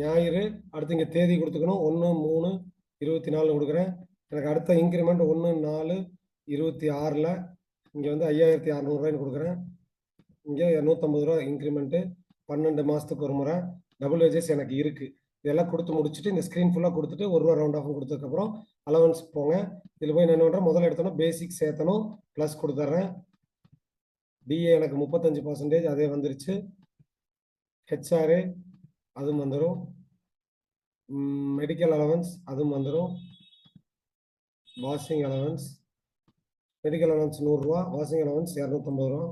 ஞாயிறு. அடுத்து இங்கே தேதி கொடுத்துக்கணும். 1/3/24 கொடுக்குறேன். எனக்கு அடுத்த இன்க்ரிமெண்ட் 1/4/26. இங்கே வந்து 5600 கொடுக்குறேன். இங்கே 250 ரூபா இன்க்ரிமெண்ட்டு. 12 மாதத்துக்கு ஒரு முறை. டபுள் வேஜஸ் எனக்கு இருக்குது. இதெல்லாம் கொடுத்து முடிச்சுட்டு இந்த ஸ்க்ரீன் ஃபுல்லாக கொடுத்துட்டு 1 ரூபா ரவுண்ட் ஆஃப் கொடுத்ததுக்கப்புறம் அலவன்ஸ் போங்க. இதில் போய் நான் என்ன பண்ணுறேன், முதல்ல எடுத்தோன்னா பேசிக் சேர்த்தணும், ப்ளஸ் கொடுத்துட்றேன். டிஏ எனக்கு 35% அதே வந்துருச்சு. ஹெச்ஆர்ஏ அதுவும் வந்துடும். மெடிக்கல் அலவன்ஸ் அதுவும் வந்துடும். வாஷிங் அலவன்ஸ், மெடிக்கல் அலவன்ஸ் 100 ரூபா, வாஷிங் அலவன்ஸ் 250 ரூபா.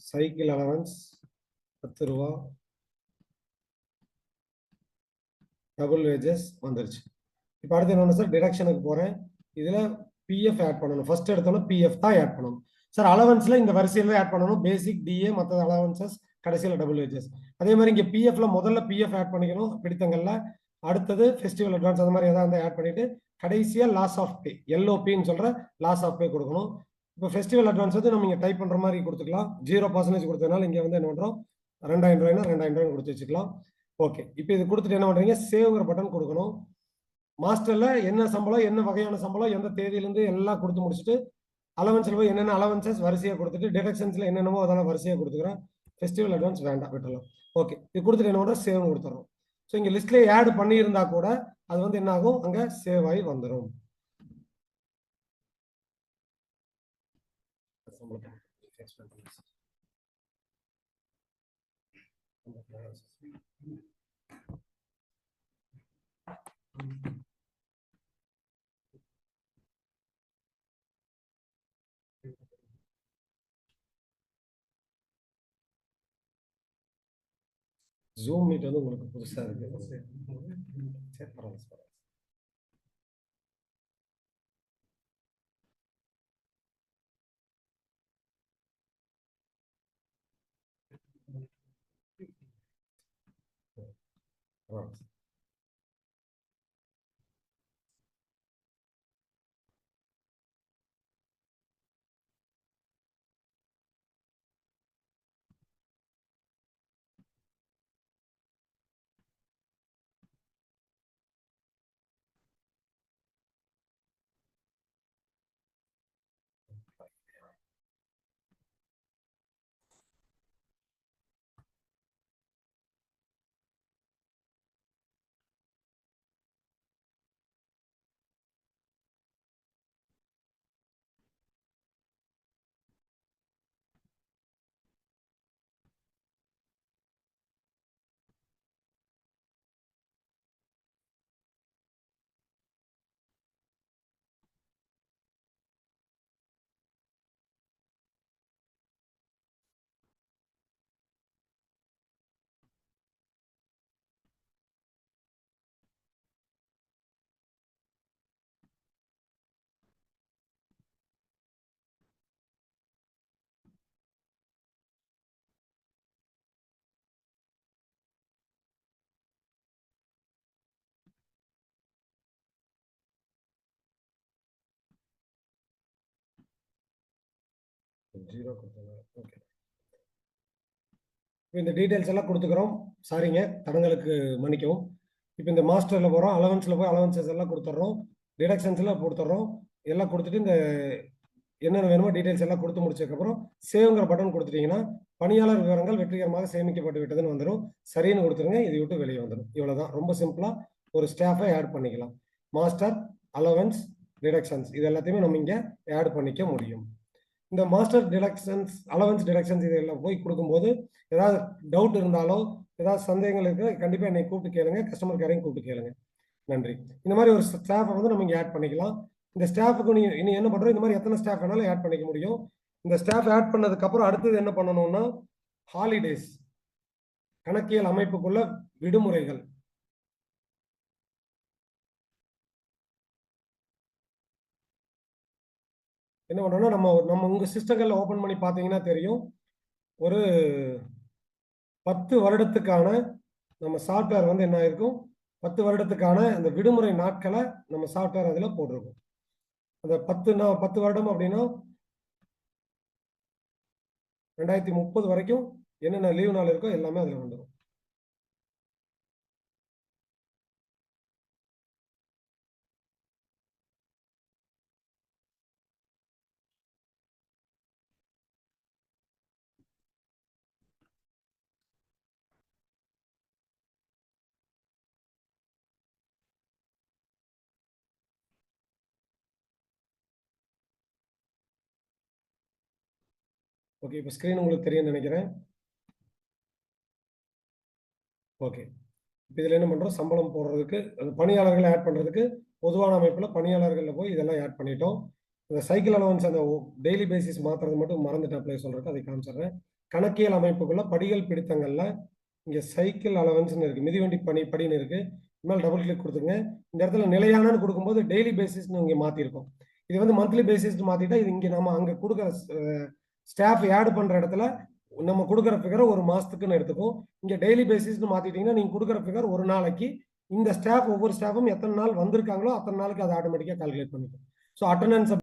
சைக்கிள் அலவன்ஸ் 10 ரூபா. டபுள் வேஜஸ் வந்துருச்சு. இப்போ அடுத்து என்ன சார், டிடக்ஷனுக்கு போகிறேன். இதில் பிஎஃப் ஆட் பண்ணணும். ஃபர்ஸ்ட் எடுத்தோன்னா பிஎஃப் தான் ஆட் பண்ணணும் சார். அலவன்ஸில் இந்த வரிசையில் ஆட் பண்ணணும். பேசிக், டிஏ, மற்ற அலவன்சஸ், கடைசியில் டபுள் வேஜஸ். அதே மாதிரி இங்கே பிஎஃப்ல முதல்ல பிஎஃப் ஆட் பண்ணிக்கணும் பிடித்தங்கள்ல. அடுத்தது ஃபெஸ்டிவல் அட்வான்ஸ் அந்த மாதிரி எதாவது ஆட் பண்ணிட்டு கடைசியாக லாஸ் ஆஃப் பே, எல்ஓபின்னு சொல்கிற லாஸ் ஆஃப் பே கொடுக்கணும். இப்போ ஃபெஸ்டிவல் அட்வான்ஸ் வந்து நம்ம இங்கே டைப் பண்ணுற மாதிரி கொடுத்துக்கலாம். 0% கொடுத்ததுனால இங்கே வந்து என்ன பண்ணுறோம், 2000 ரூபாய்னா 2000 ரூபாய் கொடுத்து வச்சுக்கலாம். ஓகே, இப்போ இது கொடுத்துட்டு என்ன பண்ணுறீங்க, சேவ்ங்கிற பட்டன் கொடுக்கணும். மாஸ்டரில் என்ன சம்பளம், என்ன வகையான சம்பளம், எந்த தேதியிலேருந்து எல்லாம் கொடுத்து முடிச்சுட்டு அலவன்ஸில் போய் என்னென்ன அலவன்சஸ் வரிசையாக கொடுத்துட்டு டிடக்ஷன்ஸில் என்னென்னமோ அதெல்லாம் வரிசையாக கொடுத்துக்கிறேன். ஃபெஸ்டிவல் அட்வான்ஸ் வேண்டாம், விட்டுறலாம். ஓகே, இது கொடுத்துட்டு என்ன பண்ணுறோம், சேவ்னு கொடுத்துறோம். ஸோ இங்கே லிஸ்ட்லேயே ஆட் பண்ணியிருந்தா கூட அது வந்து என்ன ஆகும், அங்கே சேவ் ஆகி வந்துடும். ஜூம் மீட் வந்து உங்களுக்கு புதுசாக இருக்கு. சரி, பரவாயில்ல. ஓகே, இந்த டீடைல்ஸ் எல்லாம் கொடுத்துக்கிறோம். சாரிங்க, தடங்களுக்கு மன்னிக்கவும். இப்போ இந்த மாஸ்டரில் போகிறோம், அலவன்ஸில் போய் அலவன்சஸ் எல்லாம் கொடுத்துட்றோம், டிடக்ஷன்ஸில் கொடுத்துட்றோம். எல்லாம் கொடுத்துட்டு இந்த என்னென்ன வேணுமோ டீடைல்ஸ் எல்லாம் கொடுத்து முடிச்சதுக்கப்புறம் சேவ்ங்கிற பட்டன் கொடுத்துட்டீங்கன்னா பணியாளர் விவரங்கள் வெற்றிகரமாக சேமிக்கப்பட்டு விட்டதுன்னு வந்துடும். சரின்னு கொடுத்துருங்க, இதை விட்டு வெளியே வந்துடும். இவ்வளோதான், ரொம்ப சிம்பிளாக ஒரு ஸ்டாஃபை ஆட் பண்ணிக்கலாம். மாஸ்டர், அலவன்ஸ், டிடக்ஷன்ஸ் இது எல்லாத்தையுமே நம்ம இங்கே ஆட் பண்ணிக்க முடியும். இந்த மாஸ்டர் டிடக்ஷன்ஸ், அலவன்ஸ், டிடக்ஷன்ஸ் இதெல்லாம் போய் கொடுக்கும்போது ஏதாவது டவுட் இருந்தாலோ ஏதாவது சந்தேகங்கள் இருக்கு, கண்டிப்பாக என்னை கூப்பிட்டு கேளுங்க, கஸ்டமர் கேரையும் கூப்பிட்டு கேளுங்க. நன்றி. இந்த மாதிரி ஒரு ஸ்டாஃபை வந்து நம்ம இங்கே ஆட் பண்ணிக்கலாம். இந்த ஸ்டாஃபுக்கு நீ என்ன பண்ணுறோம், இந்த மாதிரி எத்தனை ஸ்டாஃப் வேணாலும் ஆட் பண்ணிக்க முடியும். இந்த ஸ்டாஃப் ஆட் பண்ணதுக்கப்புறம் அடுத்தது என்ன பண்ணணும்னா ஹாலிடேஸ், கணக்கியல் அமைப்புக்குள்ள விடுமுறைகள். என்ன பண்ணோம்னா நம்ம உங்க சிஸ்டங்கள்ல ஓபன் பண்ணி பார்த்தீங்கன்னா தெரியும், ஒரு 10 வருடத்துக்கான நம்ம சாஃப்ட்வேர் வந்து என்ன ஆயிருக்கும், 10 வருடத்துக்கான அந்த விடுமுறை நாட்களை நம்ம சாஃப்ட்வேர் அதில் போட்டிருக்கோம். அந்த 10 வருடம் அப்படின்னா 2030 வரைக்கும் என்னென்ன லீவ் நாள் இருக்கோ எல்லாமே அதுல வந்துடும். ஓகே, இப்போ ஸ்கிரீன் உங்களுக்கு தெரியும்னு நினைக்கிறேன். ஓகே, இப்போ இதில் என்ன பண்ணுறோம், சம்பளம் போடுறதுக்கு அந்த பணியாளர்களை ஆட் பண்ணுறதுக்கு பொதுவான அமைப்பில் பணியாளர்களில் போய் இதெல்லாம் ஆட் பண்ணிட்டோம். இந்த சைக்கிள் அலவன்ஸ் அந்த டெய்லி பேசிஸ் மாற்றுறது மட்டும் மறந்துட்டு அப்ளை சொல்கிறதுக்கு அதை காமிச்சிடுறேன். கணக்கியல் அமைப்புக்குள்ள படிகள் பிடித்தங்கள்ல இங்கே சைக்கிள் அலவன்ஸ்னு இருக்குது, மிதிவண்டி படின்னு இருக்குது. இனிமேல் டபுள் கிளிக் கொடுத்துங்க. இந்த இடத்துல நிலையானன்னு கொடுக்கும்போது டெய்லி பேசிஸ்னு இங்கே மாற்றிருக்கோம். இது வந்து மந்த்லி பேசிஸ்னு மாற்றிட்டா இது இங்கே நம்ம அங்கே கொடுக்குற ஸ்டாஃப் ஆட் பண்ணுற இடத்துல நம்ம கொடுக்குற ஃபிகரை ஒரு மாதத்துக்குன்னு எடுத்துக்கும். இங்கே டெய்லி பேசிஸ்னு மாற்றிட்டீங்கன்னா நீங்கள் கொடுக்குற ஃபிகர் ஒரு நாளைக்கு இந்த ஸ்டாஃப் ஒவ்வொரு ஸ்டாஃபும் எத்தனை நாள் வந்திருக்காங்களோ அத்தனை நாளுக்கு அதை ஆட்டோமேட்டிக்காக கால்குலேட் பண்ணிக்கும். So attendance